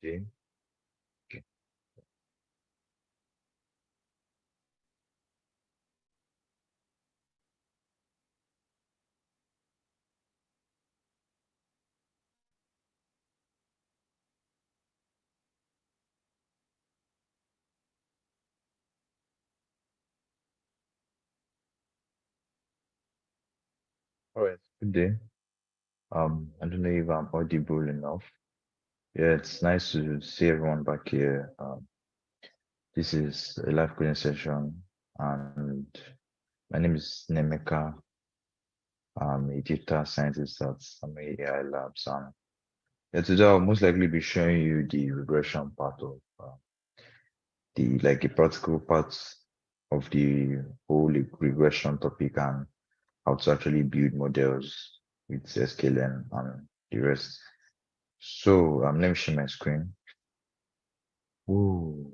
Okay. Okay. All right. Good day. I don't know if I'm audible enough. Yeah, it's nice to see everyone back here. This is a live coding session, and my name is Nemeka. I'm a data scientist at some AI Labs. And yeah, today I'll most likely be showing you the regression part of the like a practical part of the whole regression topic and how to actually build models with SKLN and the rest. So let me share my screen. Oh,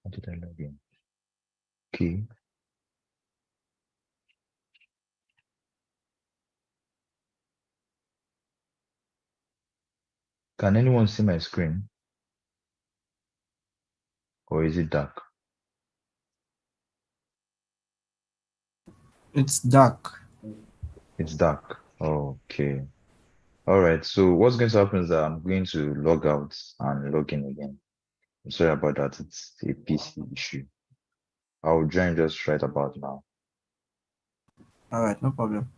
how did I log in? Okay. Can anyone see my screen? Or is it dark? It's dark. It's dark. Okay. All right. So what's going to happen is that I'm going to log out and log in again. I'm sorry about that. It's a PC issue. I'll join just right about now. All right, no problem.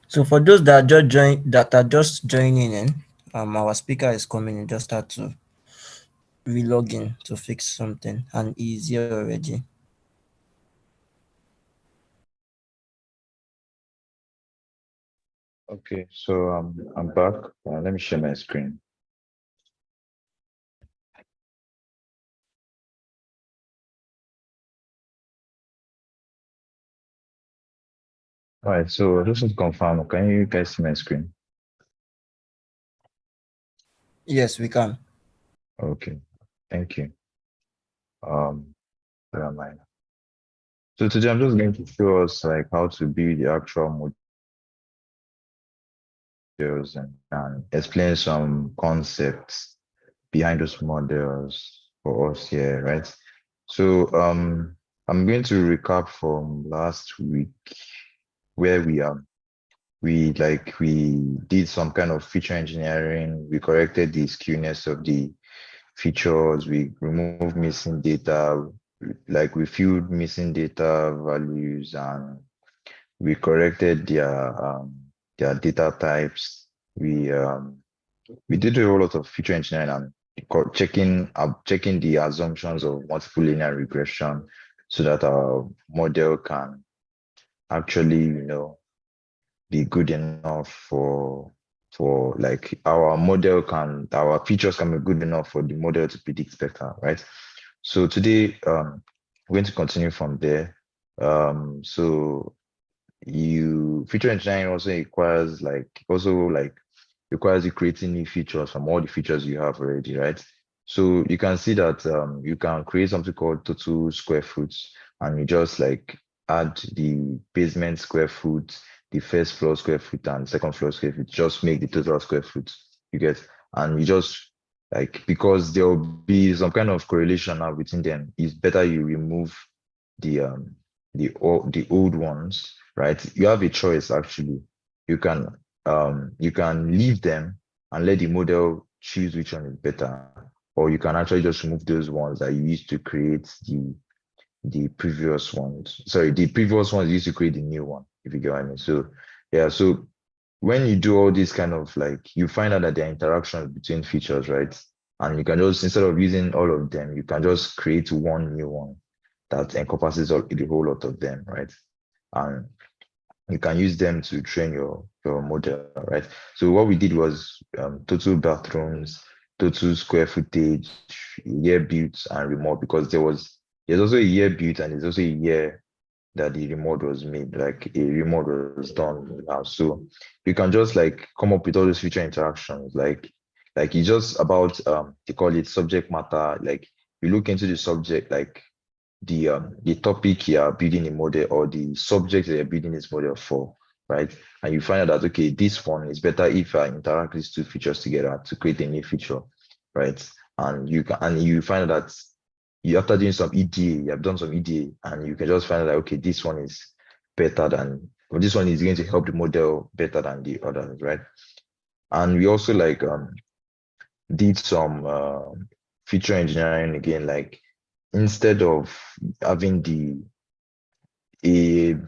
So for those that are just joining in, our speaker is coming in. Just had to relog in to fix something, and he's here already. Okay, so I'm back. Let me share my screen. All right, so just to confirm, can you guys see my screen? Yes, we can. Okay, thank you. Where am I? So today I'm just going to show us like how to build the actual models and explain some concepts behind those models for us here, right? So I'm going to recap from last week where we are. we did some kind of feature engineering. We corrected the skewness of the features. We removed missing data. Like we filled missing data values, and we corrected their data types. We did a whole lot of feature engineering and checking the assumptions of multiple linear regression so that our model can actually, be good enough for like our features can be good enough for the model to predict better, right? So today, we're going to continue from there. So you feature engineering also requires you creating new features from all the features you have already, right? So you can see that you can create something called total square foot, and you just like add the basement square foot, the first floor square foot, and second floor square foot, just make the total square foot. You get, and you just like, because there will be some kind of correlation now between them, it's better you remove the old ones, right? You have a choice actually. You can you can leave them and let the model choose which one is better, or you can actually just remove those ones that you used to create the previous ones. Sorry, the previous ones used to create the new one, if you get what I mean. So yeah, so when you do all this kind of like, you find out that there are interactions between features, right? And you can just, instead of using all of them, you can just create one new one that encompasses the whole lot of them, right? And you can use them to train your model, right? So what we did was total bathrooms, total square footage, year built and remote, because there's also a year built and there's also a year that the remote was made, like a remote was done now. So you can just like come up with all those future interactions, like it's just about they call it subject matter. Like you look into the subject, like the topic you are building a model or the subject that you're building this model for, right? And you find out that okay, this one is better if I interact these two features together to create a new feature, right? And you find out that you after doing some EDA, you have done some EDA, and you can just find out that okay, this one is better than, or this one is going to help the model better than the others, right? And we also like did some feature engineering again, like instead of having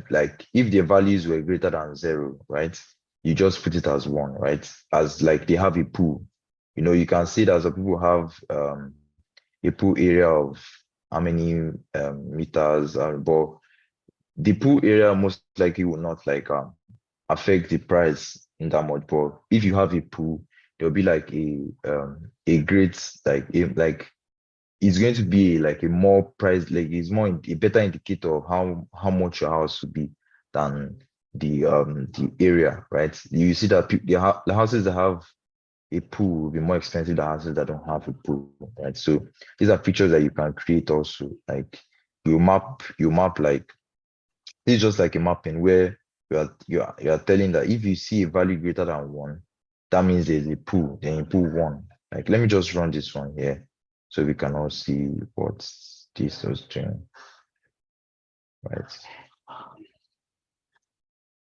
like if the values were greater than zero, right? You just put it as one, right? As like they have a pool. You can see that some people have a pool area of how many meters, but the pool area most likely will not like affect the price in that much. But if you have a pool, there'll be like a great like it's going to be like a more price, like it's more a better indicator of how much your house would be than the area, right? You see that the houses that have a pool will be more expensive than houses that don't have a pool, right? So these are features that you can create also. Like you map like, it's just like a mapping where you are telling that if you see a value greater than one, that means there's a pool, then you pull one. Like let me just run this one here so we can all see what this was doing, right?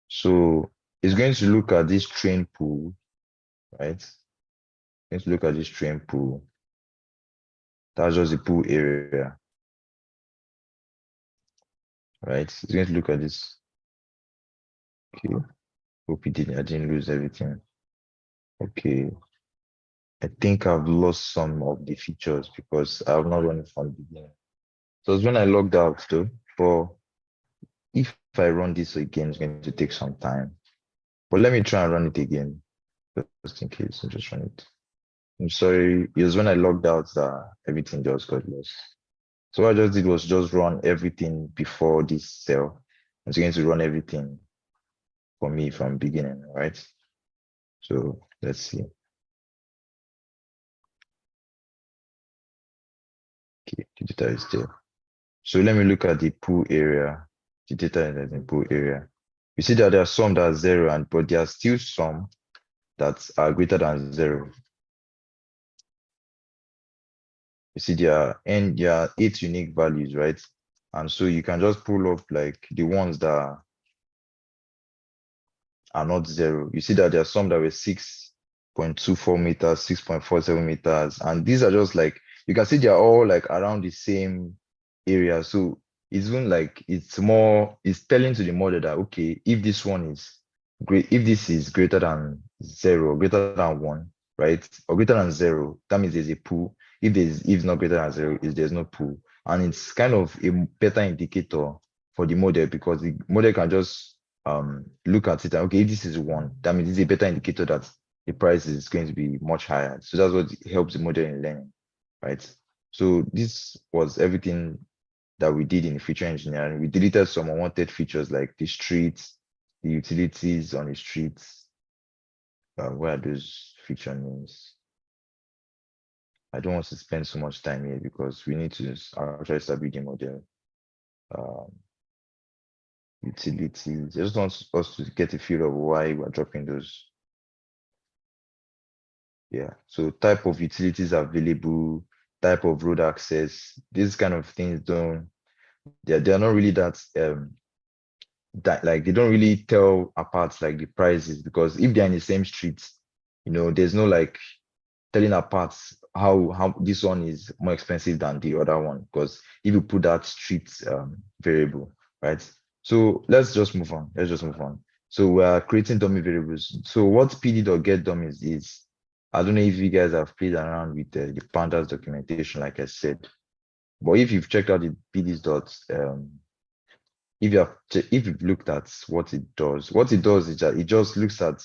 So it's going to look at this train pool, right? Let's look at this train pool. That's just the pool area, right? It's going to look at this. Okay. Hope I didn't lose everything. Okay. I think I've lost some of the features because I've not run it from the beginning. So it's when I logged out though, but if I run this again, it's going to take some time. But let me try and run it again, just in case. I'll just run it. I'm sorry, it was when I logged out that everything just got lost. So what I just did was just run everything before this cell. It's going to run everything for me from beginning, right? So let's see. Okay, the data is there. So let me look at the pool area. The data is in the pool area. You see that there are some that are zero, but there are still some that are greater than zero. You see there are 8 unique values, right? And so you can just pull up like the ones that are not zero. You see that there are some that were 6.24 meters, 6.47 meters, and these are just like, you can see they are all like around the same area. So it's even like it's telling to the model that, okay, if this one is great, if this is greater than zero, greater than one, right, or greater than zero, that means there's a pool. If not greater than zero, is there's no pool. And it's kind of a better indicator for the model, because the model can just look at it and, okay, if this is one, that means it's a better indicator that the price is going to be much higher. So that's what helps the model in learning, right? So this was everything that we did in feature engineering. We deleted some unwanted features like the streets, the utilities on the streets. Where are those feature names? I don't want to spend so much time here because we need to actually start building model. Um, Utilities. I just want us to get a feel of why we're dropping those. Yeah. So type of utilities available, type of road access, these kind of things they're not really that like they don't really tell apart like the prices, because if they're in the same streets, there's no like telling apart how this one is more expensive than the other one, because if you put that street variable, right? So let's just move on. So we are creating dummy variables. So what PD.get dummies is, I don't know if you guys have played around with the pandas documentation, like I said, but if you've checked out the PD's dot, if you've looked at what it does is that it just looks at,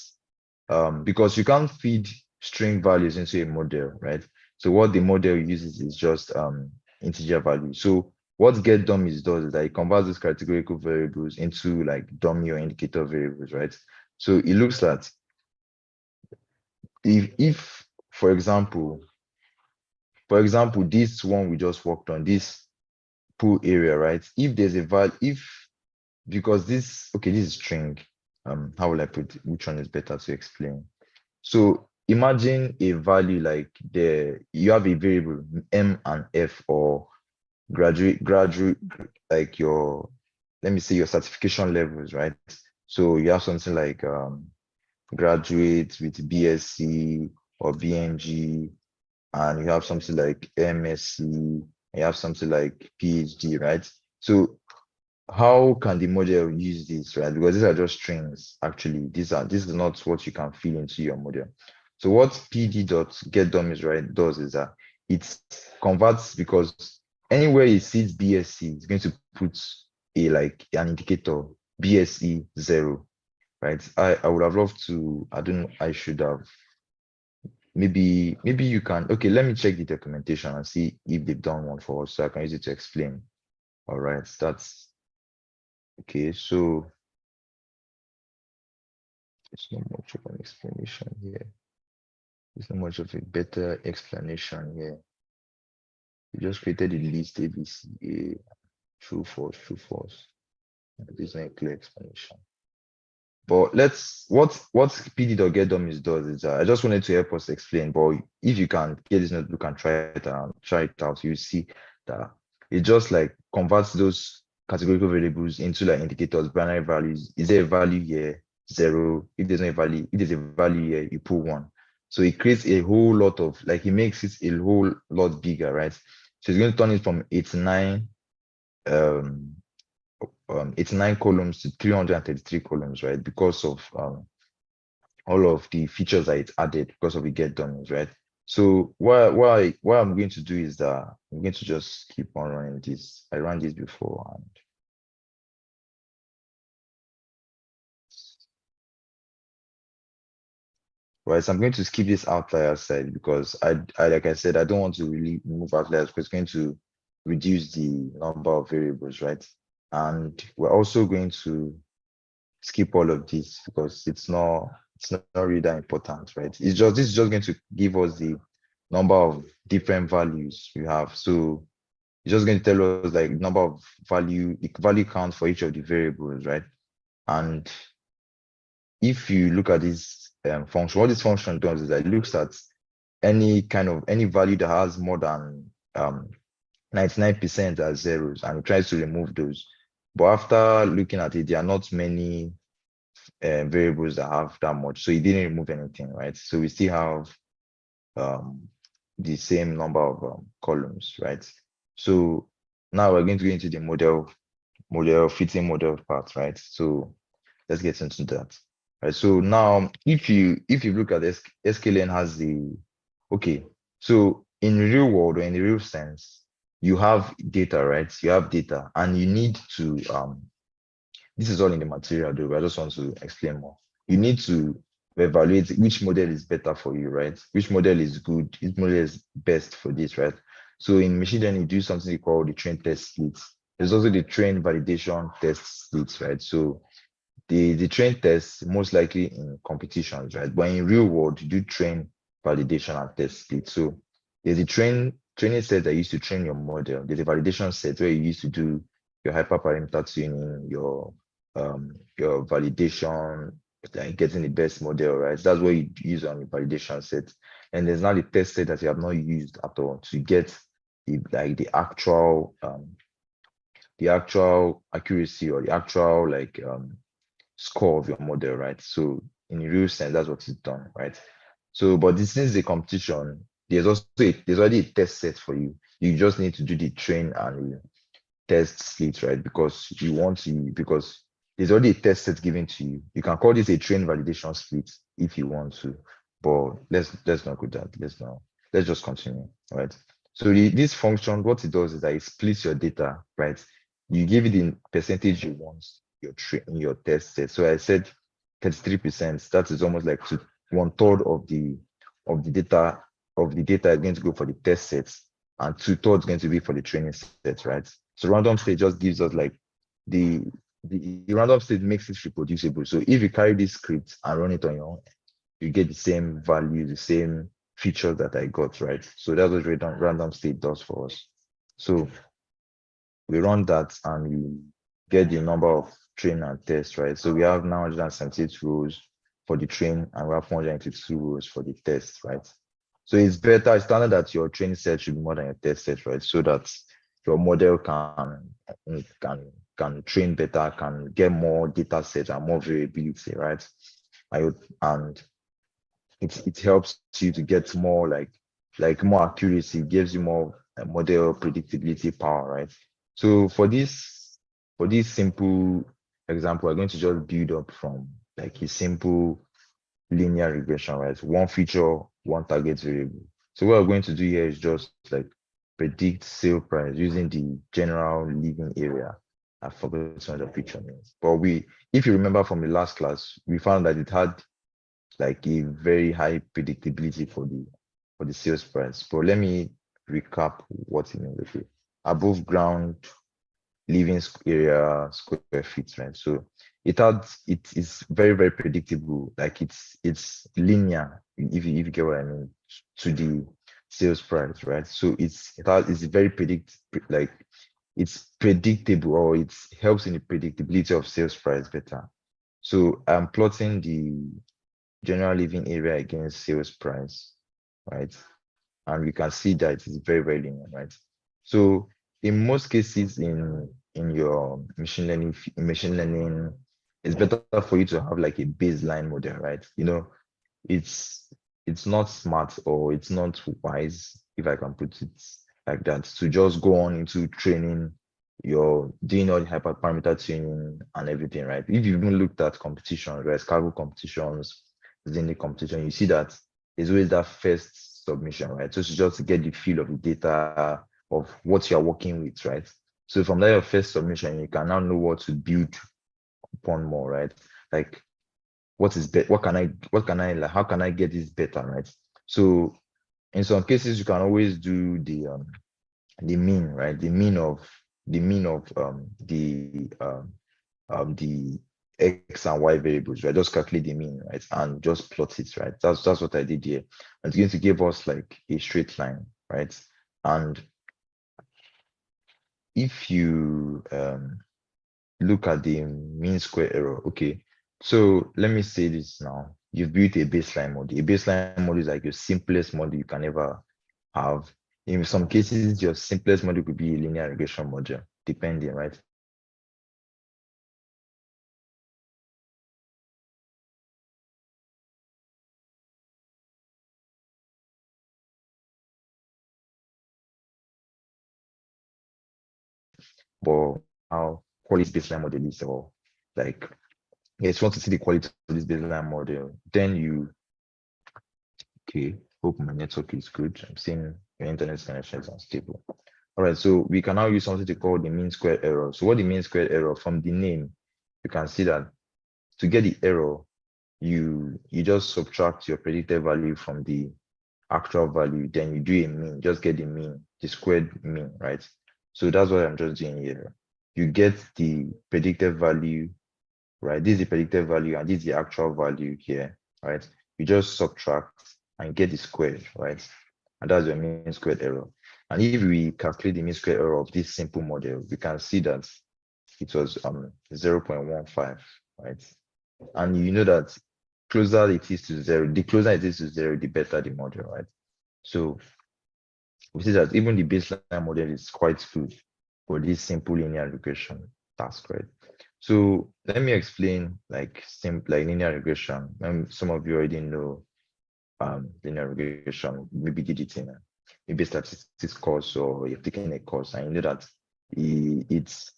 because you can't feed string values into a model, right? So what the model uses is just integer value. So what get dummies does is that it converts these categorical variables into like dummy or indicator variables, right? So it looks at, if for example, this one we just worked on, this pool area, right? If there's a value, because this is string, how will I put it? Which one is better to explain? So imagine a value like you have a variable M and F, or graduate, like let me say your certification levels, right? So you have something like graduate with BSc or BNG, and you have something like MSc, and you have something like PhD, right? So how can the model use this, right? Because these are just strings, actually. This is not what you can fill into your model. So what pd.getDummies, right, does is that it converts, because anywhere it sees BSc, it's going to put an indicator, BSc 0, right? I would have loved to, I don't know, I should have, maybe you can, okay, let me check the documentation and see if they've done one for us so I can use it to explain. All right, that's okay. So it's not much of an explanation here. It's not much of a better explanation here. We just created a list ABCA, true, false. There's no clear explanation. But what PD.getDummies does is, I just wanted to help us explain. But if you can get this notebook and try it out, you see that it just like converts those categorical variables into like indicators, binary values. Is there a value here? 0. If there's no value, if there's a value here, you put 1. So it creates a whole lot of, like, it makes it a whole lot bigger, right? So it's going to turn it from 89 columns to 333 columns, right? Because of all of the features that it added, because of the get dummies, right? So what I'm going to do is that I'm going to just keep on running this. I ran this before, and right, so I'm going to skip this outlier side, because I like I said, I don't want to really remove outliers, because it's going to reduce the number of variables, right? And we're also going to skip all of this, because it's not really that important, right? This is just going to give us the number of different values we have. So it's just going to tell us like number of value count for each of the variables, right? And if you look at this function, what this function does is that it looks at any value that has more than 99% as zeros, and it tries to remove those. But after looking at it, there are not many variables that have that much. So it didn't remove anything, right? So we still have the same number of columns, right? So now we're going to go into the fitting model part, right? So let's get into that. Right. So now if you look at sklearn has the okay. So in real world or in the real sense, you have data, right? You have data and you need to this is all in the material though, but I just want to explain more. You need to evaluate which model is better for you, right? Which model is good, which model is best for this, right? So in machine learning, you do something called the train test splits. There's also the train validation test splits, right? So the train test most likely in competitions, right? But in real world, you do train validation and test split. So there's a training set that used to train your model. There's a validation set where you used to do your hyperparameter tuning, your validation, like getting the best model, right? That's what you use on the validation set. And there's now the test set that you have not used at all to get the actual accuracy or the actual score of your model, right? So in a real sense, that's what is done, right? So, but this is a competition. There's already a test set for you. You just need to do the train and the test split, right? Because there's already a test set given to you. You can call this a train validation split if you want to, but let's not go that. Let's just continue, right? So this function, what it does is that it splits your data, right? You give it in percentage you want in your test set. So I said 33%. That is almost like one third of the data is going to go for the test sets, and two-thirds going to be for the training set, right? So random state just gives us like the the random state makes it reproducible. So if you carry this script and run it on your own, you get the same value, the same features that I got, right? So that's what random state does for us. So we run that and we get the number of train and test, right? So we have 978 rows for the train and we have 482 rows for the test, right? So it's better, it's standard that your training set should be more than your test set, right? So that your model can train better, can get more data sets and more variability, right? And it helps you to get more more accuracy, gives you more model predictability power, right? So for this simple example, we're going to just build up from like a simple linear regression, right? One feature, one target variable. So what we're going to do here is just like predict sale price using the general living area. I forgot what the picture means. But if you remember from the last class, we found that it had like a very high predictability for the sales price. But let me recap what it means. Okay. Above ground living area square feet, right? So it is very, very predictable. Like it's linear, if you get what I mean, to the sales price, right? So it's very like it's predictable, or it helps in the predictability of sales price better. So I'm plotting the general living area against sales price, right? And we can see that it's very, very linear, right? So in most cases in your machine learning, it's better for you to have like a baseline model, right? It's it's not smart or it's not wise, if I can put it like that, to just go on into training your doing all the hyperparameter tuning and everything, right? If you even looked at competitions, right, Kaggle competitions, Zini competition, you see that there's always that first submission, right? So it's just to get the feel of the data of what you're working with, right? So from that your first submission, you can now know what to build upon more, right? Like what can I like, how can I get this better, right? So in some cases you can always do the mean, right? The X and Y variables, right? Just calculate the mean, right? And just plot it, right? That's what I did here. And it's going to give us like a straight line, right? And if you look at the mean square error, okay. So let me say this now. You've built a baseline model. A baseline model is like your simplest model you can ever have. In some cases, your simplest model could be a linear regression model, depending, right? but how quality baseline model is, or like, yes, you want to see the quality of this baseline model, then you, okay, hope my network is good. I'm seeing your internet connection is unstable. All right, so we can now use something to call the mean squared error. So what the mean squared error, from the name, you can see that to get the error, you just subtract your predicted value from the actual value, then you do a mean, just get the mean, the squared mean, right? So that's what I'm just doing here. You get the predicted value, right? This is the predicted value and this is the actual value here, right? You just subtract and get the squared, right? And that's your mean squared error. And if we calculate the mean squared error of this simple model, we can see that it was 0.15, right? And you know that closer it is to zero, the closer it is to zero, the better the model, right? So we see that even the baseline model is quite good for this simple linear regression task, right? So let me explain like simple like linear regression. Some of you already know linear regression, maybe did it in maybe a statistics course, or you've taken a course and you know that it's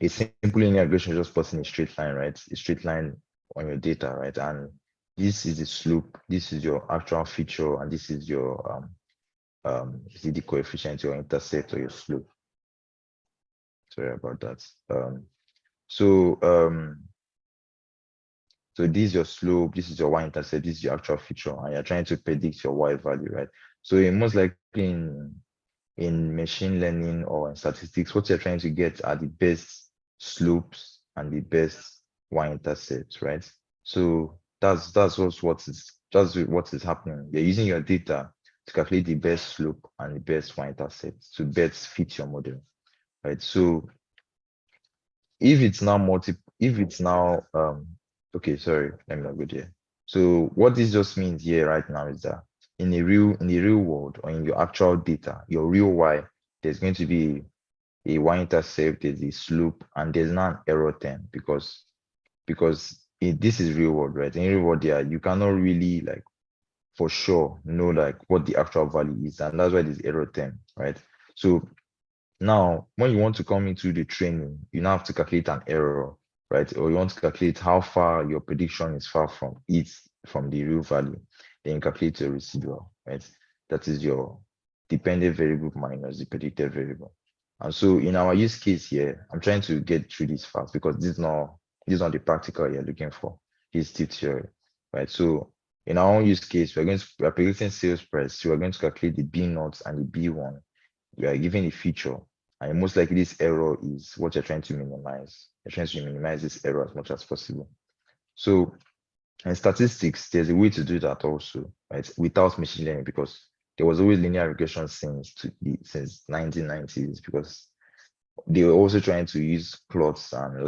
a simple linear regression, just plotting a straight line, right? A straight line on your data, right? And this is the slope, this is your actual feature, and this is your is it the coefficient, your intercept, or your slope. Sorry about that. So so this is your slope, this is your y-intercept, this is your actual feature, and you're trying to predict your y value, right? So most likely in machine learning or in statistics, what you're trying to get are the best slopes and the best y-intercepts, right? So that's what is happening. You're using your data to calculate the best slope and the best y-intercept to best fit your model, right? So if it's now okay, sorry, let me not go there. So what this just means here right now is that in the real world, or in your actual data, your real y, there's going to be a y-intercept, there's a slope, and there's not an error term, because this is real world, right? In real world, yeah, you cannot really like for sure know like what the actual value is, and that's why there's error term, right? So now, when you want to come into the training, you now have to calculate an error, right? Or you want to calculate how far your prediction is far from it, from the real value. Then you calculate your residual, right? That is your dependent variable minus the predicted variable. And so in our use case here, I'm trying to get through this fast because this is not the practical you're looking for. This is still theory, right? So in our own use case, we're predicting sales price. So we're going to calculate the B naught and the B1. We are given a feature, and most likely this error is what you're trying to minimize. You're trying to minimize this error as much as possible. So in statistics, there's a way to do that also, right? Without machine learning, because there was always linear regression since 1990s, because they were also trying to use plots and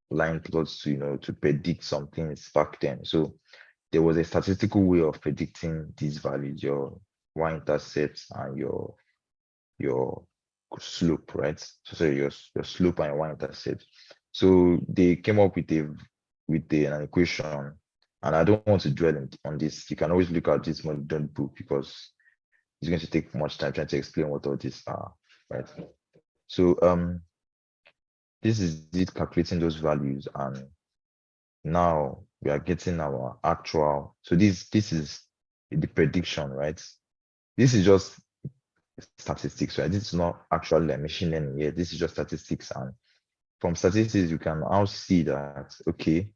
line plots to to predict some things back then. So there was a statistical way of predicting these values, your y-intercepts and your slope, right? So sorry, your slope and your y-intercept. So they came up with an equation, and I don't want to dwell on this. You can always look at this model book because it's going to take much time trying to explain what all these are, right? So this is it calculating those values, and now we are getting our actual. So this is the prediction, right? This is just statistics, right? This is not actually like machine learning yet. This is just statistics. And from statistics, you can now see that, okay,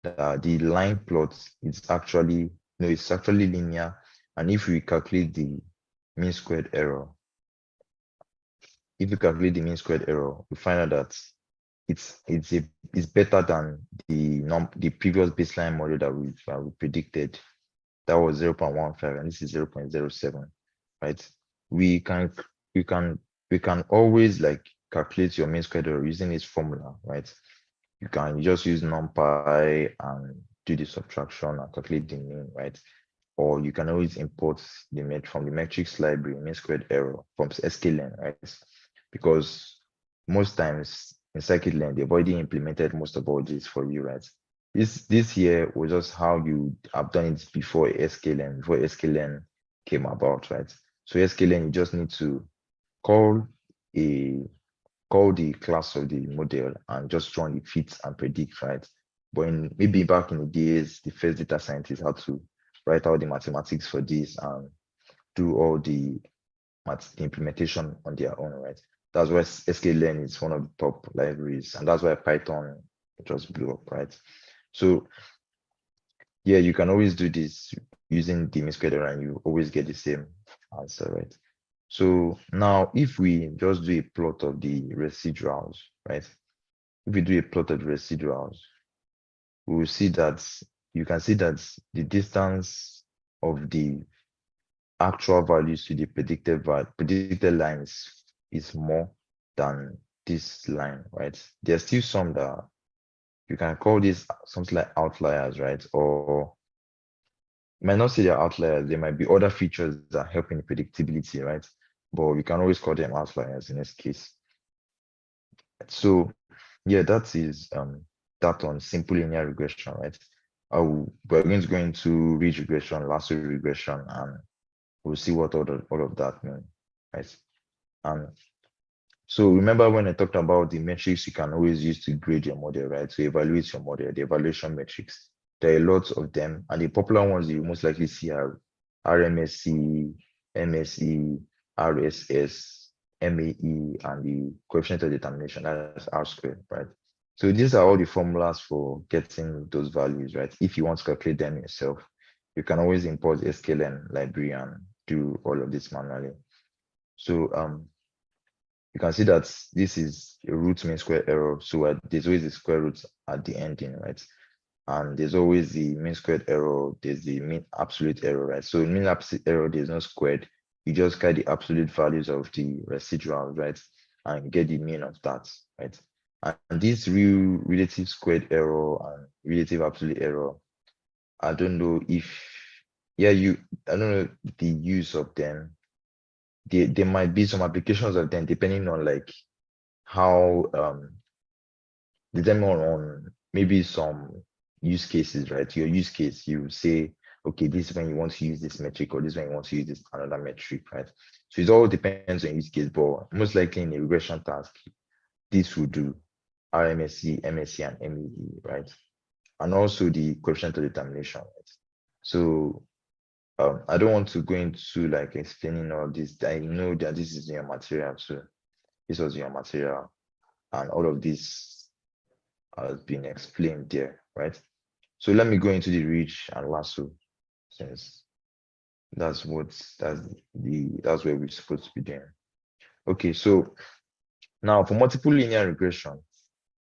the line plot is actually, no, it's actually linear. And if we calculate the mean squared error, we find out that it's better than the previous baseline model that we predicted. That was 0.15, and this is 0.07, right? We can we can we can always like calculate your mean squared error using this formula, right? You can just use numpy and do the subtraction and calculate the mean, right? Or you can always import from the metrics library mean squared error from sklearn, right? Because most times in scikit-learn, they've already implemented most of all this for you, right? This here was just how you have done it before sklearn came about, right? So sklearn, you just need to call a call the class of the model and just run the fit and predict, right? But maybe back in the days, the first data scientists had to write out the mathematics for this and do all the implementation on their own, right? That's why sklearn is one of the top libraries, and that's why Python just blew up, right? So yeah, you can always do this using the mean squared error, and you always get the same answer, right? So now, if we just do a plot of the residuals, right? If we do a plot of the residuals, we will see that you can see that the distance of the actual values to the predicted lines is more than this line, right? There's still some that you can call this something like outliers, right? Or you might not say they're outliers. There might be other features that help in predictability, right? But we can always call them outliers in this case. So yeah, that is that on simple linear regression, right? We're going to go into ridge regression, lasso regression, and we'll see what all of that mean, right? And so remember when I talked about the metrics you can always use to grade your model, right? To evaluate your model, the evaluation metrics. There are lots of them, and the popular ones you most likely see are RMSE, MSE, RSS, MAE, and the coefficient of determination, that's R squared, right? So these are all the formulas for getting those values, right? If you want to calculate them yourself, you can always import sklearn library and do all of this manually. So you can see that this is a root mean square error. So there's always a square root at the ending, right? And there's always the mean squared error. There's the mean absolute error, right? So in mean absolute error, there's no squared. You just get the absolute values of the residual, right? And get the mean of that, right? And this real relative squared error and relative absolute error, I don't know if, yeah, I don't know the use of them. There might be some applications of them depending on like how depending on maybe some use cases, right? Your use case, you say, okay, this is when you want to use this metric, or this is when you want to use this another metric, right? So it all depends on use case, but most likely in a regression task, this will do RMSE, MSE, and MEE, right? And also the coefficient of determination, right? So I don't want to go into like explaining all this. I know that this is in your material, so this was your material, and all of this has been explained there, right? So let me go into the ridge and lasso, since that's where we're supposed to be doing. Okay, so now for multiple linear regression,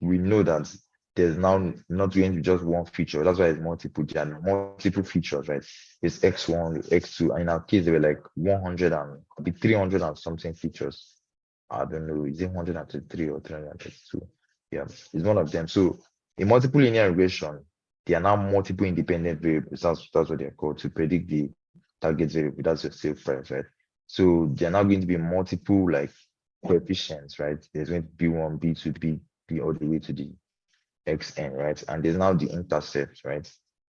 we know that there's now not going to be just one feature. That's why it's multiple. There are multiple features, right? It's X1, X2, and in our case, there were like 100 and 300 and something features. I don't know, is it 133 or 332? Yeah, it's one of them. So in multiple linear regression, there are now multiple independent variables. That's what they're called, to predict the target variable. That's your sale price, right? So there are now going to be multiple like coefficients, right? There's going to be B1, B2, B all the way to the xn, right? And there's now the intercept, right?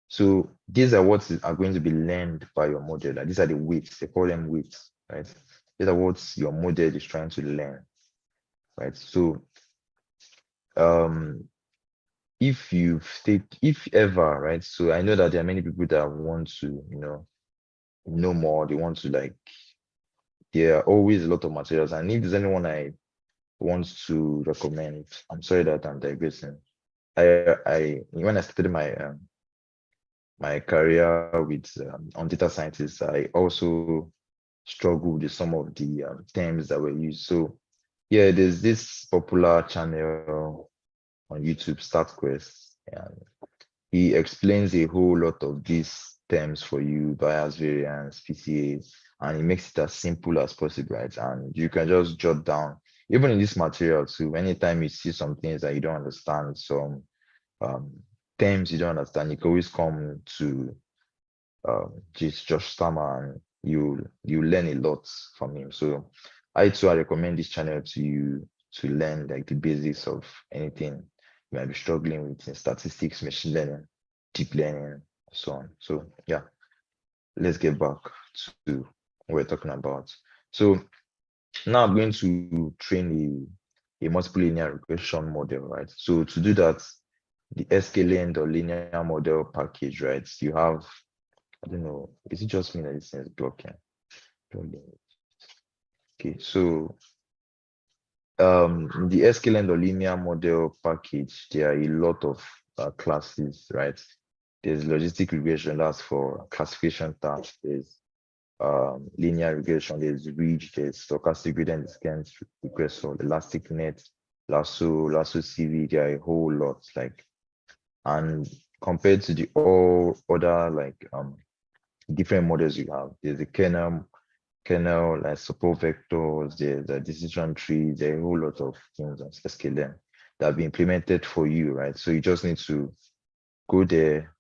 So these are what are going to be learned by your model. Like these are the weights, they call them weights, right? These are what your model is trying to learn, right? So um if ever, right? So I know that there are many people that want to, know more, they want to like, there are always a lot of materials. And if there's anyone I want to recommend, I'm sorry that I'm digressing. I when I started my career with on data scientists, I also struggled with some of the terms that were used. So yeah, there's this popular channel on YouTube, StartQuest, and he explains a whole lot of these terms for you, bias, variance, PCA, and he makes it as simple as possible, right? And you can just jot down, even in this material too, anytime you see some things that you don't understand, some um, terms you don't understand, you can always come to just Josh Stammer, and you learn a lot from him. So I recommend this channel to you to learn like the basics of anything you might be struggling with in statistics, machine learning, deep learning, so on. So yeah, let's get back to what we're talking about. So now I'm going to train a multiple linear regression model, right? So to do that, the sklearn or linear model package, right? You have, I don't know, is it just me that this is blocking? Okay, so the sklearn or linear model package, there are a lot of classes, right? There's logistic regression, that's for classification tasks. There's linear regression, there's ridge, there's stochastic gradient descent regressor, elastic net, lasso CV. There are a whole lot, like, and compared to the all other like different models you have, there's a kernel, like support vectors, there's a decision trees, there are a whole lot of things on sklearn that have been implemented for you, right? So you just need to go there,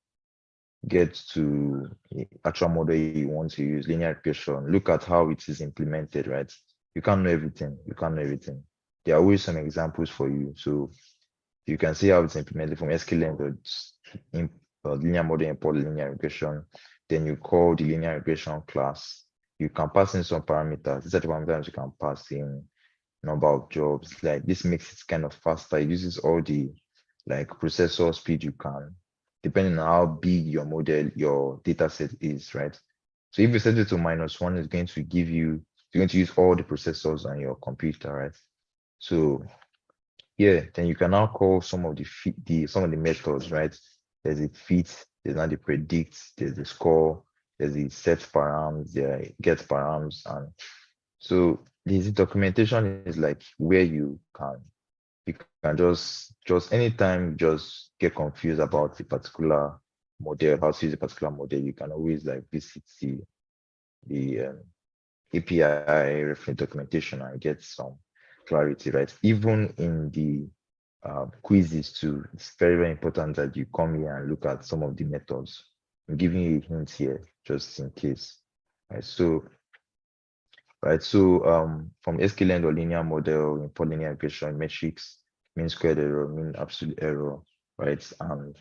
get to the actual model you want to use, linear regression, look at how it is implemented, right? You can't know everything. You can't know everything. There are always some examples for you. So you can see how it's implemented from sklearn to linear model import linear regression. Then you call the linear regression class. You can pass in some parameters. These are the parameters you can pass in, number of jobs. Like this makes it kind of faster. It uses all the like processor speed you can, depending on how big your model, your data set is, right? So if you set it to -1, it's going to give you, you're going to use all the processors on your computer, right? So yeah, then you can now call some of some of the methods, right? There's a fit, there's now the predict, there's the score, there's the set params, there are get params, and so the documentation is like where you can just anytime just get confused about a particular model, how to use a particular model, you can always like visit the API reference documentation and get some clarity, right? Even in the quizzes too, it's very, very important that you come here and look at some of the methods. I'm giving you a hint here just in case, right? So from sklearn or linear model, import linear regression, metrics, mean squared error, mean absolute error, right? And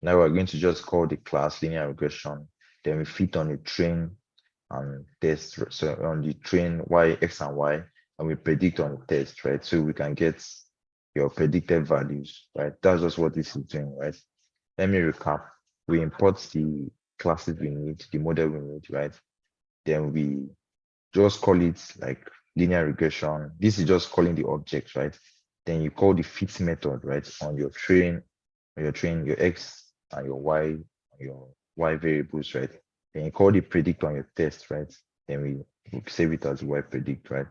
now we're going to just call the class linear regression. Then we fit on the train and test. So on the train y, x, and y, and we predict on the test, right? So we can get your predicted values, right? That's just what this is doing, right? Let me recap. We import the classes we need, the model we need, right? Then we just call it like linear regression. This is just calling the object, right? Then you call the fit method, right? On your train, your X and your Y variables, right? Then you call the predict on your test, right? Then we save it as Y predict, right?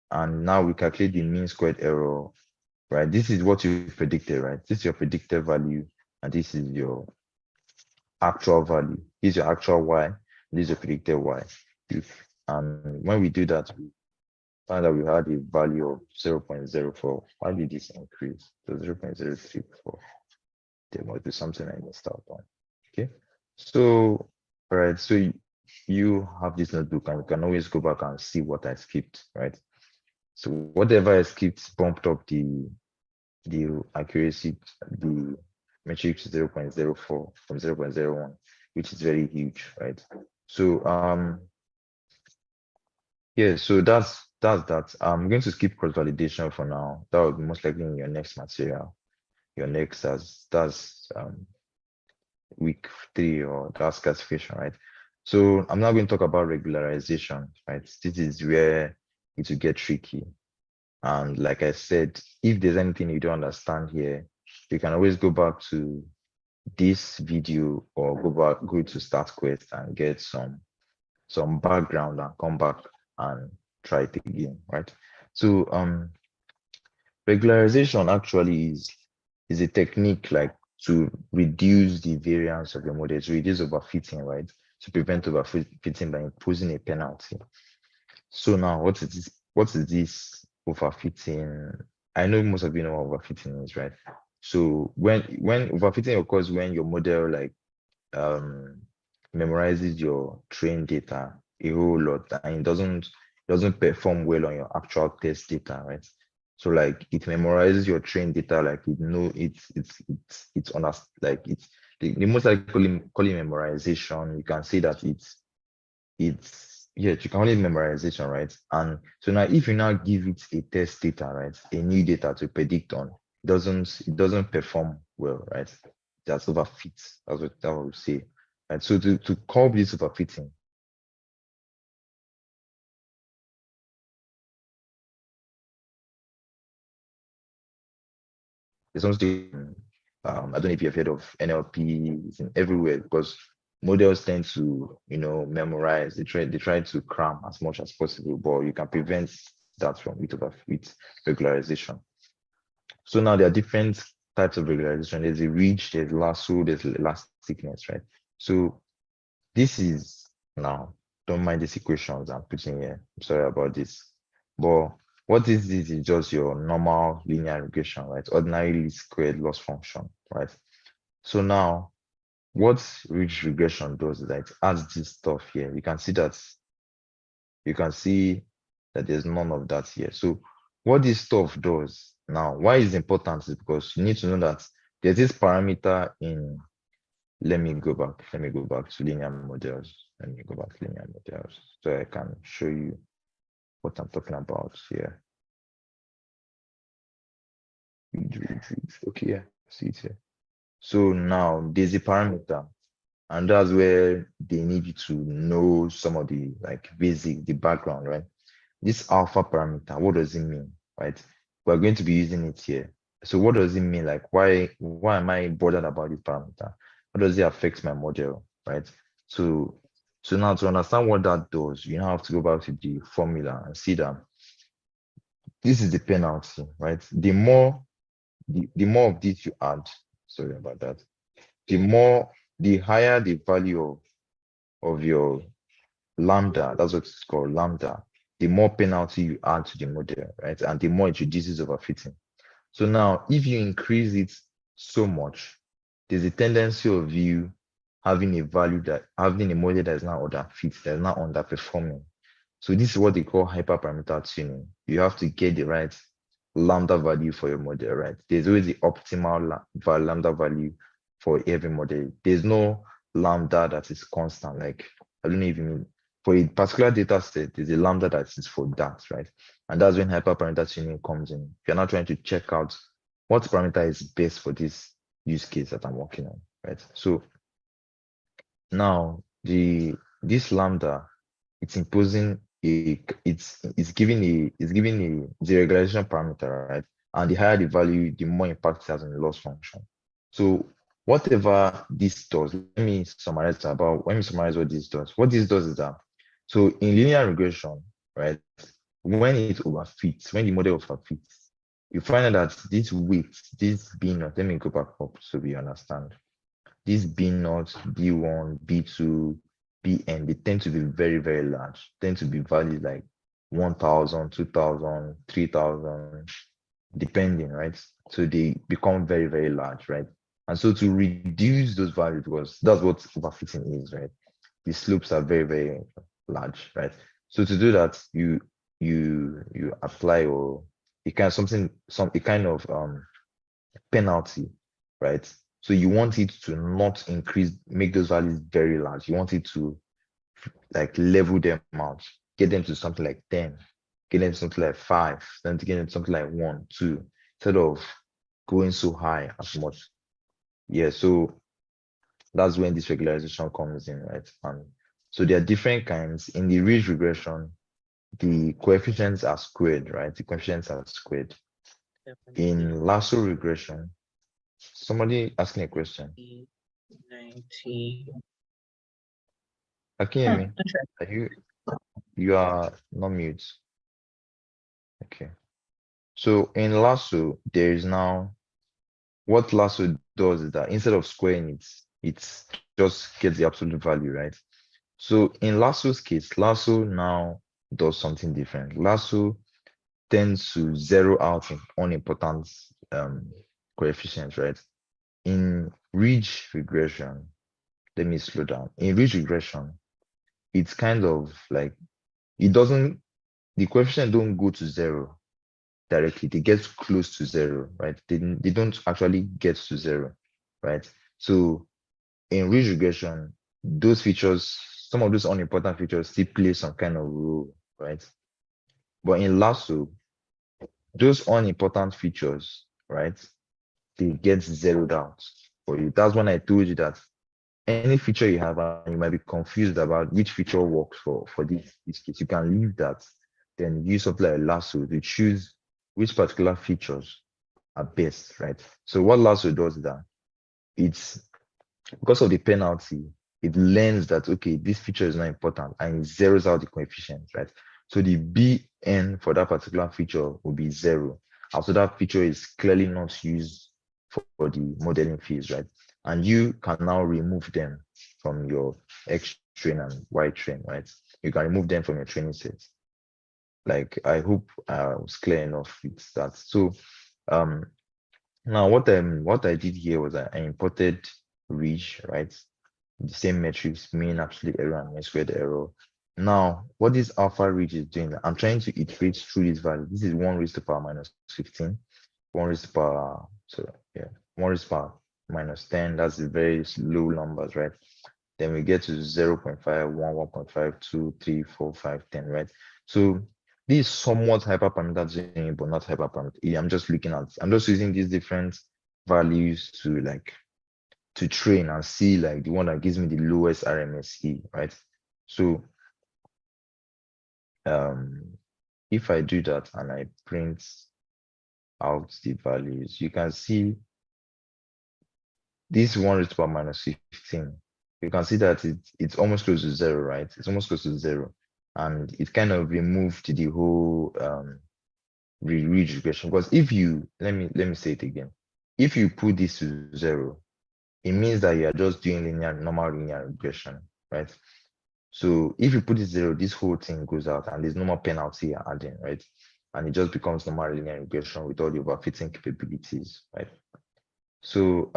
And now we calculate the mean squared error, right? This is what you predicted, right? This is your predicted value, and this is your actual value. This is your actual Y, this is your predicted Y. And when we do that, we find that we had a value of 0.04. Why did this increase to 0.034? There must be something I missed out on. Okay. So, all right. So you have this notebook and you can always go back and see what I skipped, right? So whatever I skipped bumped up the accuracy, the metric to 0.04 from 0.01, which is very huge, right? So yeah, so that's that. I'm going to skip cross validation for now. That will be most likely in your next material. Your next that's week 3 or that's classification, right? So I'm now going to talk about regularization, right? This is where it will get tricky. And like I said, if there's anything you don't understand here, you can always go back to this video or go to StartQuest and get some background and come back and try it again, right? So regularization actually is a technique like to reduce the variance of your model, to reduce overfitting, right? To prevent overfitting by imposing a penalty. So now what is this overfitting? I know most of you know what overfitting is, right? So when overfitting occurs when your model like memorizes your trained data a whole lot and it doesn't perform well on your actual test data, right? So like it memorizes your trained data, like it know it's on us, like it's the most likely call it memorization. You can see that it's yeah, you can only memorization, right? And so now if you now give it a test data, right, a new data to predict on, it doesn't perform well, right? That's overfit. That's what we say. Right. So to curb this overfitting, there's something I don't know if you've heard of NLP. It's in everywhere because models tend to, memorize. They try to cram as much as possible, but you can prevent that from with regularization. So now there are different types of regularization. There's a ridge, there's lasso, there's elasticness, right? So this is now, don't mind these equations I'm putting here. I'm sorry about this. But what is this is just your normal linear regression, right? Ordinary least squared loss function, right? So now what ridge regression does is that it adds this stuff here. You can see that there's none of that here. So what this stuff does now, why it's important is because you need to know that there's this parameter in, let me go back to linear models. Let me go back to linear models so I can show you what I'm talking about here. Okay, yeah, see it here. So now there's a parameter, and that's where they need you to know some of the the background, right? This alpha parameter, what does it mean, right? We're going to be using it here. So what does it mean? Like, why am I bothered about this parameter? How does it affect my model, right? So, so now to understand what that does, you now have to go back to the formula and see that this is the penalty, right? The more of this you add, sorry about that, the higher the value of your lambda, that's what it's called, lambda, the more penalty you add to the model, right? And the more it reduces overfitting. So now, if you increase it so much, there's a tendency of you having a model that is now underfit, that is now underperforming. So this is what they call hyperparameter tuning. You have to get the right lambda value for your model, right? There's always the optimal lambda value for every model. There's no lambda that is constant. Like, I don't know if you mean for a particular data set, there's a lambda that is for that, right? And that's when hyperparameter tuning comes in. If you're not trying to check out what parameter is best for this use case that I'm working on, right? So now this lambda, it's imposing it's giving a deregulation parameter, right? And the higher the value, the more impact it has on the loss function. So whatever this does, let me summarize what this does. What this does is that, so in linear regression, right, when it overfits, when the model overfits, you find out that this weight, this b naught, let me go back up so we understand. This B naught, B1, B2, Bn, they tend to be very, very large, tend to be valued like 1,000, 2,000, 3,000, depending, right? So they become very, very large, right? And so to reduce those values, because that's what overfitting is, right? The slopes are very, very large, right? So to do that, you apply or a kind of penalty, right? So you want it to not increase, make those values very large. You want it to like level them out, get them to something like 10, get them to something like 5, then to get them to something like 1, 2, instead of going so high as much. Yeah, so that's when this regularization comes in, right? And so there are different kinds. In the ridge regression, the coefficients are squared, right? The coefficients are squared. In lasso regression, somebody asking a question. 90. Can you hear me? Are you are not mute? Okay. So in lasso, there is now what lasso does is that instead of squaring it, it's just gets the absolute value, right? So in lasso's case, lasso now does something different. Lasso tends to zero out in unimportant coefficients, right? In ridge regression, let me slow down. In ridge regression, it's kind of like it doesn't the coefficient don't go to zero directly. They get close to zero, right? They don't actually get to zero, right? So in ridge regression, those features some of those unimportant features still play some kind of role, right? But in lasso, those unimportant features, right, they get zeroed out for you. That's when I told you that any feature you have and you might be confused about which feature works for this case, you can leave that, then use something like lasso to choose which particular features are best, right? So what lasso does is that it's because of the penalty, it learns that okay, this feature is not important and it zeroes out the coefficients, right? So the bn for that particular feature will be 0. Also, that feature is clearly not used for the modeling phase, right? And you can now remove them from your X train and Y train, right? You can remove them from your training set. Like I hope I was clear enough with that. So um now what I did here was I imported reach, right? The same metrics, mean, absolute error, and mean squared error. Now, what this alpha reach is doing, I'm trying to iterate through this value. This is 1 raised to power minus 15, 1 raised to power, so yeah, 1 raised to power minus 10. That's the very low numbers, right? Then we get to 0 0.5, 1, 1.5, 2, 3, 4, 5, 10, right? So this is somewhat hyperparameter, but not hyperparameter. I'm just using these different values to like to train and see like the one that gives me the lowest RMSE, right? So if I do that and I print out the values, you can see this 1 raised to power minus 15. You can see that it's almost close to 0, right? It's almost close to 0. And it kind of removed the whole ridge regression. Because if you let me say it again, if you put this to 0, it means that you are just doing normal linear regression, right? So if you put it 0, this whole thing goes out and there's no more penalty you're adding, right? And it just becomes normal linear regression with all the overfitting capabilities, right? So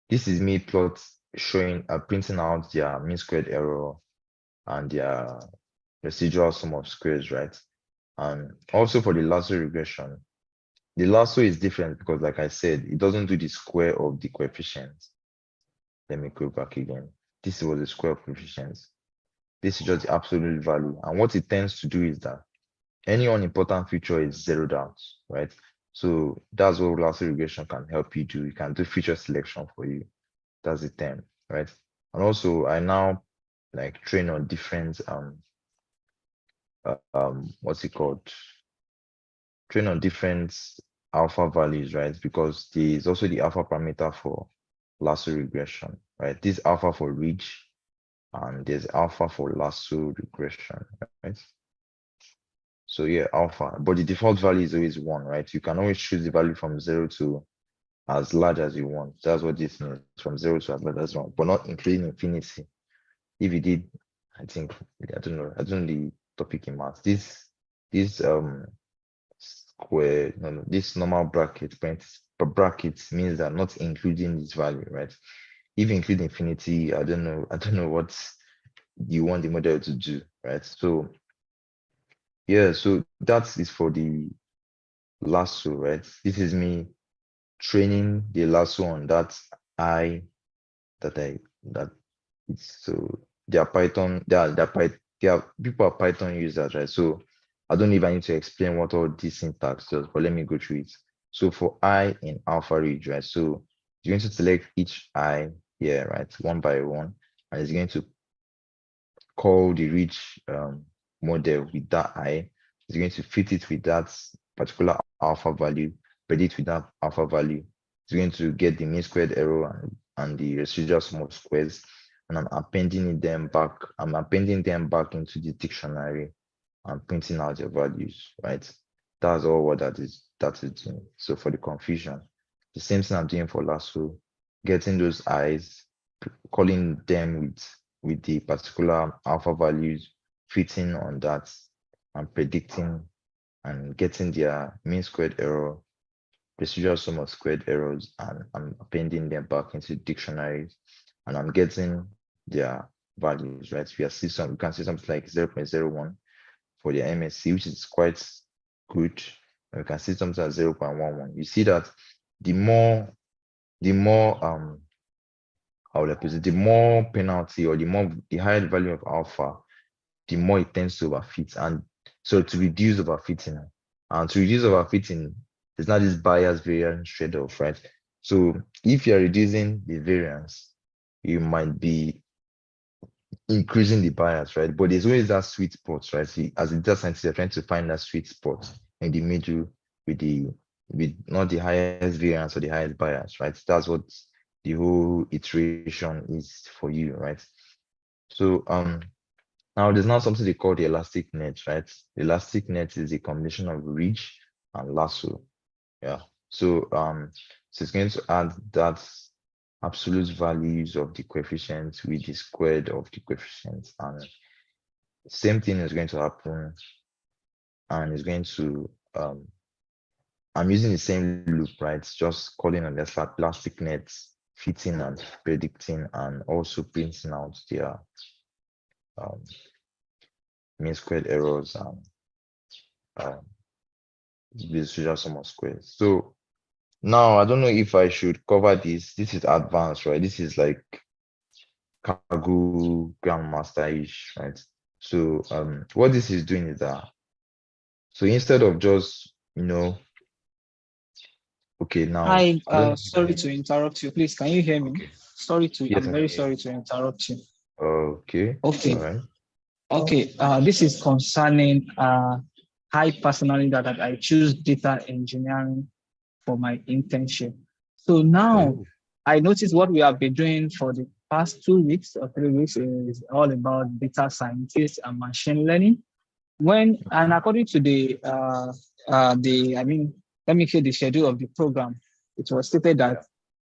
this is me plot showing printing out their mean squared error and their residual sum of squares, right? And also for the lasso regression, the lasso is different because, like I said, it doesn't do the square of the coefficients. Let me go back again. This was the square of coefficients. This is just the absolute value. And what it tends to do is that any unimportant feature is zeroed out, right? So that's what lasso regression can help you do. It can do feature selection for you. That's the term, right? And also I now like train on different what's it called? Train on different alpha values, right? Because there's also the alpha parameter for lasso regression, right? This alpha for reach and there's alpha for lasso regression, right? So yeah, alpha, but the default value is always 1, right? You can always choose the value from 0 to as large as you want. That's what this means, from 0 to as large as you want, but not including infinity. If you did, I think, I don't know the topic in math. This square, no, this normal brackets means that not including this value, right? If you include infinity, I don't know what you want the model to do, right? So yeah, so that is for the lasso, right? This is me training the lasso on that I that it's so they are Python, they are people are Python users, right? So I don't even need to explain what all this syntax does, but let me go through it. So for I in alpha read, right? So you're going to select each I here, right? One by one, and it's going to call the reach model with that I. It's going to fit it with that particular alpha value, predict with that alpha value. It's going to get the mean squared error and the residual sum of squares, and I'm appending them back. I'm appending them back into the dictionary and printing out their values, right? That's all what that is doing. So for the confusion, the same thing I'm doing for lasso, getting those I's, calling them with the particular alpha values, fitting on that and predicting and getting their mean squared error, residual sum of squared errors, and I'm appending them back into dictionaries and I'm getting their values, right? We can see something like 0.01 for the MSC, which is quite good. And we can see something at 0.11. You see that the more how will I put it? The more penalty or the higher the value of alpha, the more it tends to overfit. And so to reduce overfitting, and to reduce overfitting, there's not this bias variance trade-off, right? So if you're reducing the variance, you might be increasing the bias, right? But there's always that sweet spot, right? See, as a data scientist, you're trying to find that sweet spot in the middle with the with not the highest variance or the highest bias, right? That's what the whole iteration is for you, right? So now there's now something they call the elastic net, right? The elastic net is a combination of ridge and lasso. Yeah. So it's going to add that absolute values of the coefficients with the squared of the coefficients. And same thing is going to happen, and it's going to I'm using the same loop, right? Just calling on the plastic nets, fitting and predicting, and also printing out their um, mean squared errors and um, the social sum of squares. So now I don't know if I should cover this. This is advanced, right? This is like Kaggle Grandmaster-ish, right? So what this is doing is that so instead of just okay, now Hi, I don't know if you can sorry hear me. to interrupt you. Please, can you hear me? Okay. Yes, I'm I can very hear you. sorry to interrupt you. Okay. All Okay, right. okay. This is concerning I personally that I choose data engineering for my internship. So now Oh, I noticed what we have been doing for the past 2 weeks or 3 weeks is all about data scientists and machine learning. And according to let me hear the schedule of the program. It was stated yeah. that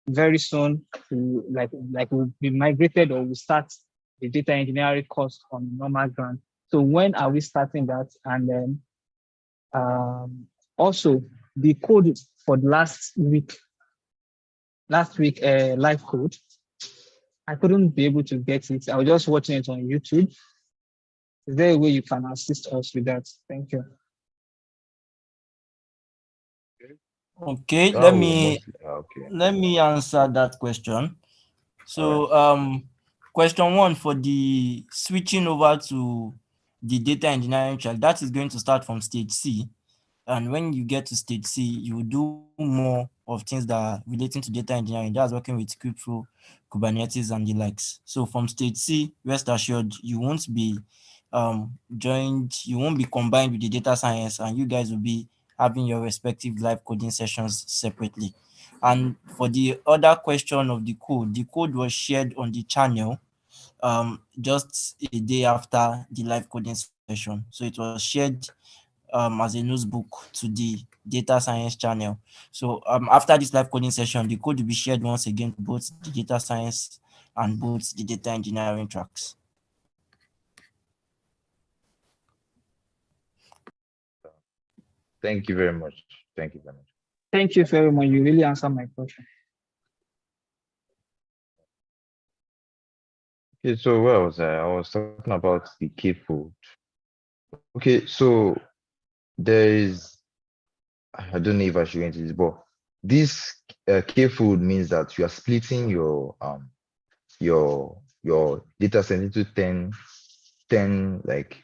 very soon, we'll be migrated or we'll start the data engineering course on normal grant. So when are we starting that? And then also the code for last week live code, I couldn't be able to get it. I was just watching it on YouTube. Is there a way you can assist us with that? Thank you. Okay, That will mostly okay. let me answer that question. All right. So question one for the switching over to the data engineering track, that is going to start from stage C. And when you get to stage C, you will do more of things that are relating to data engineering. That's working with Kubeflow, Kubernetes, and the likes. So from stage C, rest assured, you won't be combined with the data science, and you guys will be having your respective live coding sessions separately. And for the other question of the code was shared on the channel just a day after the live coding session. So it was shared as a notebook to the data science channel. So after this live coding session, the code will be shared once again to both the data science and both the data engineering tracks. Thank you very much. Thank you very much. Thank you very much. You really answered my question. Okay, so where was I? I was talking about the K fold. Okay, so there is I don't know if I should get into this, but this K fold means that you are splitting your data set into 10 like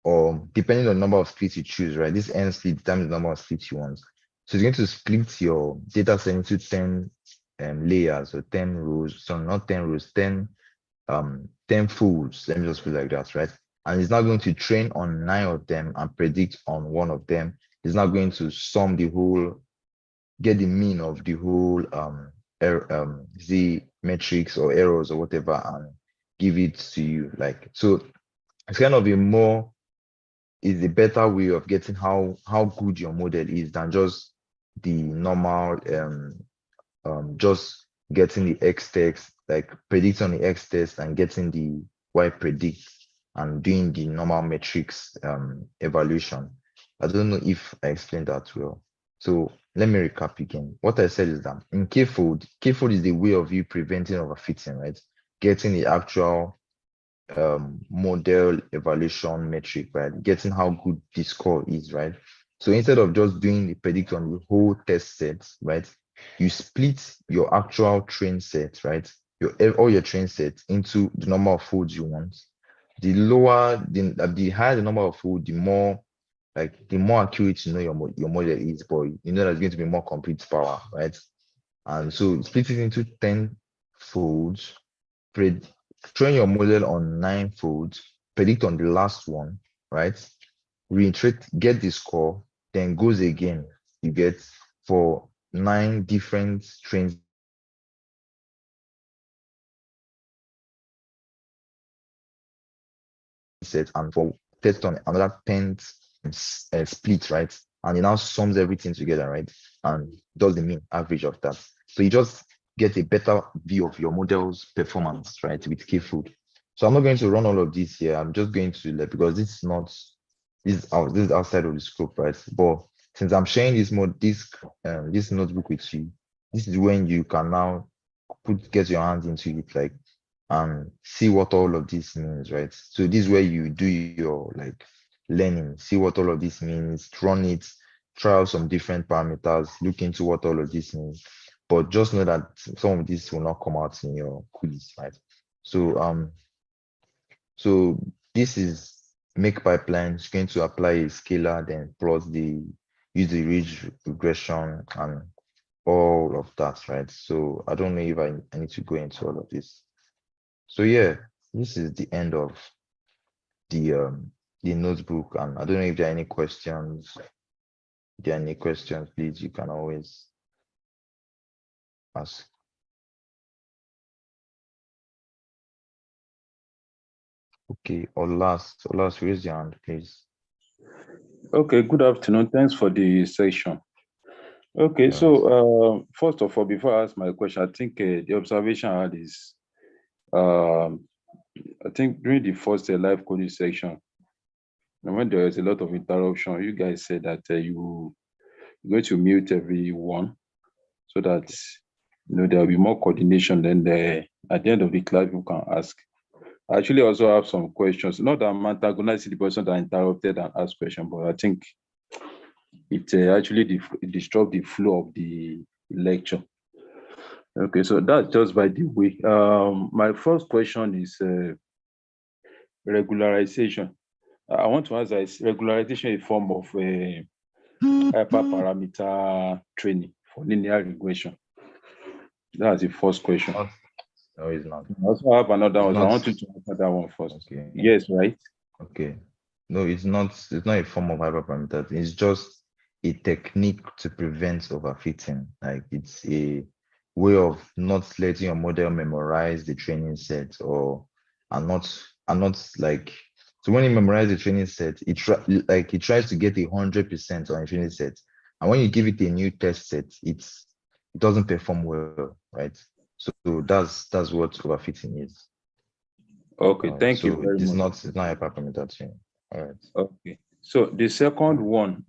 or depending on the number of splits you choose, right? This n split determines the number of splits you want. So it's going to split your data set into 10 layers or 10 rows. So not 10 rows, 10 folds. Let me just put it like that, right? And it's not going to train on 9 of them and predict on one of them. It's not going to sum the whole, get the mean of the whole z metrics or errors or whatever and give it to you. Like so it's kind of a more is a better way of getting how good your model is than just the normal just getting the X text, like predicting on the X test and getting the Y predict and doing the normal metrics evaluation. I don't know if I explained that well. So let me recap again. What I said is that in K-fold is the way of you preventing overfitting, right? Getting the actual model evaluation metric, right? Getting how good the score is, right? So instead of just doing the predict on the whole test set, right? You split your actual train set, right? all your train sets into the number of folds you want. The higher the number of folds, the more accurate you know your model is, but you know there's going to be more complete power, right? And so split it into 10 folds, train your model on 9 folds, predict on the last one, right? Reiterate, get the score, then goes again. You get for 9 different train sets, and for test on another 10 split, right? And it now sums everything together, right? And does the mean average of that. So you just get a better view of your model's performance, right? With K-food. So I'm not going to run all of this here. I'm just going to let, because this is outside of the scope, right? But since I'm sharing this notebook with you, this is when you can now get your hands into it, like, and see what all of this means, right? So this is where you do your learning, see what all of this means, run it, try out some different parameters, look into what all of this means. But just know that some of this will not come out in your quiz, right? So this is make pipelines, going to apply a scalar, then use the ridge regression and all of that, right? So I don't know if I need to go into all of this. So yeah, this is the end of the notebook, and I don't know if there are any questions. If there are any questions, please, you can always ask. Okay, Olas, raise your hand, please. Okay, good afternoon. Thanks for the session. Okay, so first of all, before I ask my question, I think the observation I had is, I think during the first live coding section, when there was a lot of interruption, you guys said that you're going to mute everyone so that there will be more coordination. Then at the end of the class, you can ask. I actually also have some questions. Not that I'm antagonizing the person that interrupted and asked questions, but I think it actually disrupt the flow of the lecture. Okay, so that's just by the way. My first question is regularization. I want to ask, is regularization a form of hyperparameter training for linear regression? That's the first question. No, it's not. I also have another one. So I want you to answer that one first. Okay. Yes, right? Okay. No, it's not. It's not a form of hyperparameter. It's just a technique to prevent overfitting. Like, it's a way of not letting your model memorize the training set, and not like. So when you memorize the training set, it tries to get 100% on a training set, and when you give it a new test set, it doesn't perform well, right? So that's what overfitting is. Okay, thank you very much. It's not hyperparameter training. All right. Okay. So the second one,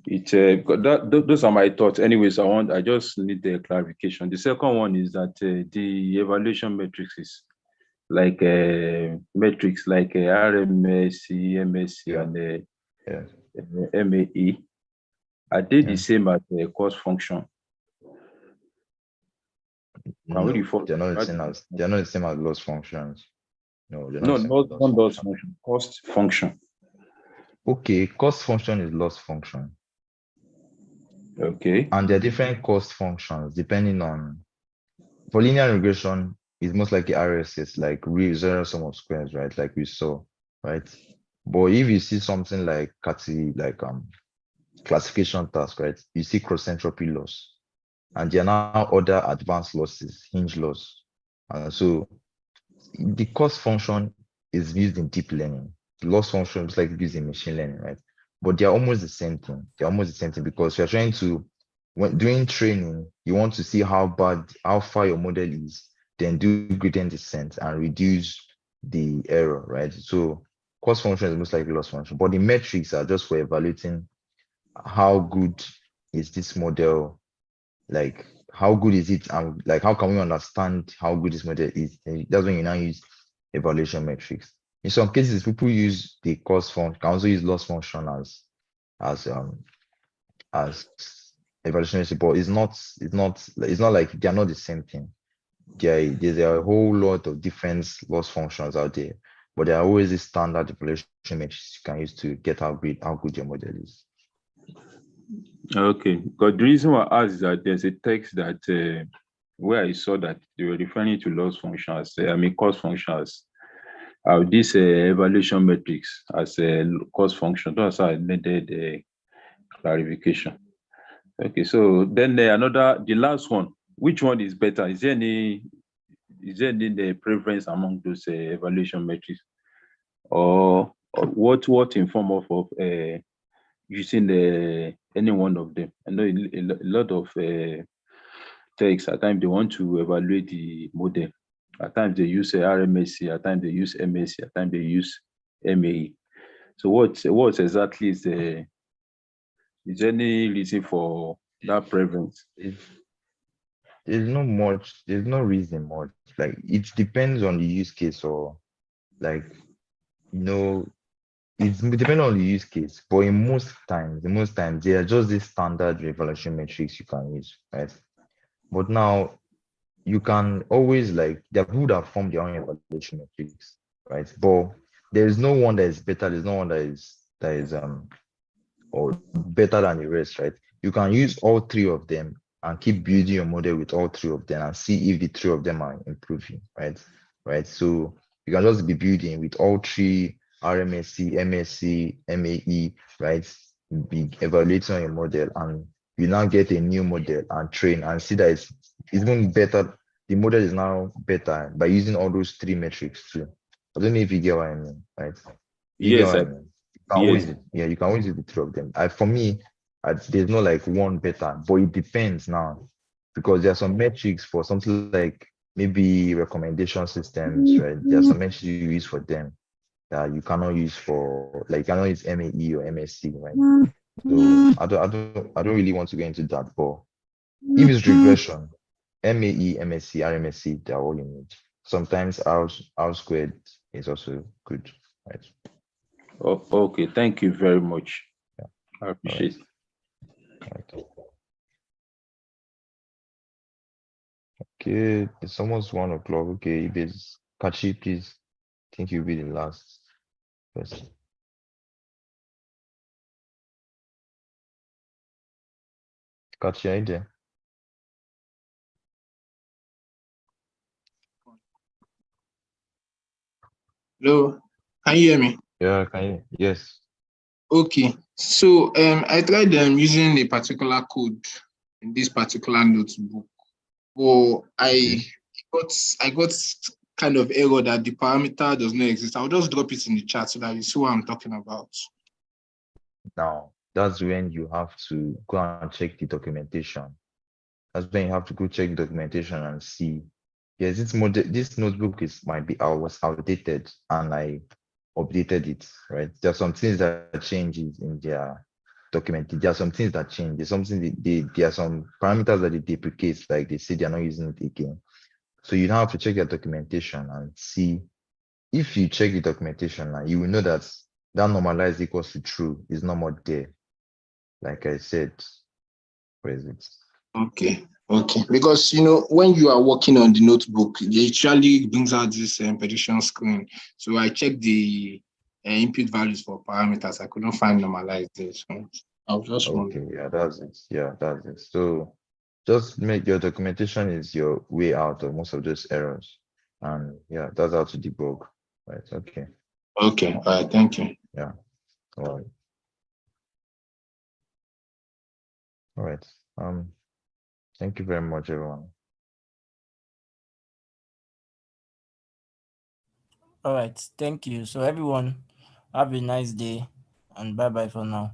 those are my thoughts. Anyways, I just need the clarification. The second one is that the evaluation metrics is like metrics like RMS, MSC, and MAE. Are they the same as the cost function? No, they're not the same as loss functions. No, they're not. No, not loss function. Cost function. Okay, cost function is loss function. Okay. And there are different cost functions depending on. For linear regression, it's most likely RSS, like real zero sum of squares, right? Like we saw, right? But if you see something like classification task, right? You see cross entropy loss, and there are now other advanced losses, hinge loss. So the cost function is used in deep learning. The loss function is like used in machine learning, right? But they're almost the same thing. Because you're trying to, when doing training, you want to see how far your model is, then do gradient descent and reduce the error, right? So cost function is most likely loss function, but the metrics are just for evaluating how good is this model, like how good is it, and like how can we understand how good this model is. And that's when you now use evaluation metrics. In some cases, people use the cost function, can also use loss function as evaluation metric, but it's not like they're not the same thing. there's a whole lot of different loss functions out there, but there are always these standard evaluation metrics you can use to get how good your model is. Okay, because the reason why I asked is that there's a text that where I saw that they were referring to loss functions, cost functions, this evaluation metrics as a cost function. That's how I needed clarification. Okay, so then the last one, which one is better? Is there any preference among those evaluation metrics, or what in form of using any one of them? I know a lot of techs at times they want to evaluate the model. At times they use RMSC, at times they use MSC, at times they use MAE. So what exactly is there any reason for that preference? There's no reason much. Like it depends on the use case, or like it's depending on the use case, but in most times, they are just the standard evaluation metrics you can use, right? But now you can always, like, there are people that form their own evaluation metrics, right? But there is no one that is better. There's no one that is or better than the rest, right? You can use all three of them and keep building your model with all three of them and see if the three of them are improving, right? Right. So you can just be building with all three: RMSC, MSC, MAE, right? Be evaluating on your model, and you now get a new model and train and see that it's even better. The model is now better by using all those three metrics too. I don't know if you get what I mean, right? You get Yes, what I mean? yes. You can always use the three of them. For me, there's no like one better, but it depends now, because there are some metrics for something like maybe recommendation systems, right? There are some metrics you use for them that you cannot use for, like, you cannot use MAE or MSC, right? So I don't really want to get into that, but if it's regression, MAE, MSC, RMSC, they're all you need. Sometimes R squared is also good, right? Oh, okay, thank you very much. Yeah. I appreciate it. Right. Okay, it's almost 1 o'clock. Okay, if it's Kachi, please. I think you'll be the last person. Kachi, are you there? Hello, can you hear me? Yeah, can you? Yes. Okay, so I tried using a particular code in this particular notebook, but Okay. I got kind of error that the parameter does not exist. I'll just drop it in the chat so that you see what I'm talking about. Now, that's when you have to go and check the documentation. That's when you have to go check the documentation and see. Yes, this notebook was outdated, and I updated it, right? There are some things that changes in their document. There are some things that change. There's something there are some parameters that they deprecate, like they say they're not using it again. So you now have to check your documentation and see. If you check the documentation now, you will know that that normalized equals to true is no more there. Like I said, where is it? Okay. Because when you are working on the notebook, it usually brings out this prediction screen. So I checked the input values for parameters. I couldn't find normalized there. So I was just wondering. Okay, yeah, that's it. Yeah, that's it. So just make your documentation is your way out of most of those errors. And yeah, that's how to debug. Right. Okay. Okay. All right. Thank you. Yeah. All right. All right. Thank you very much, everyone. All right, thank you. So everyone, have a nice day and bye bye for now.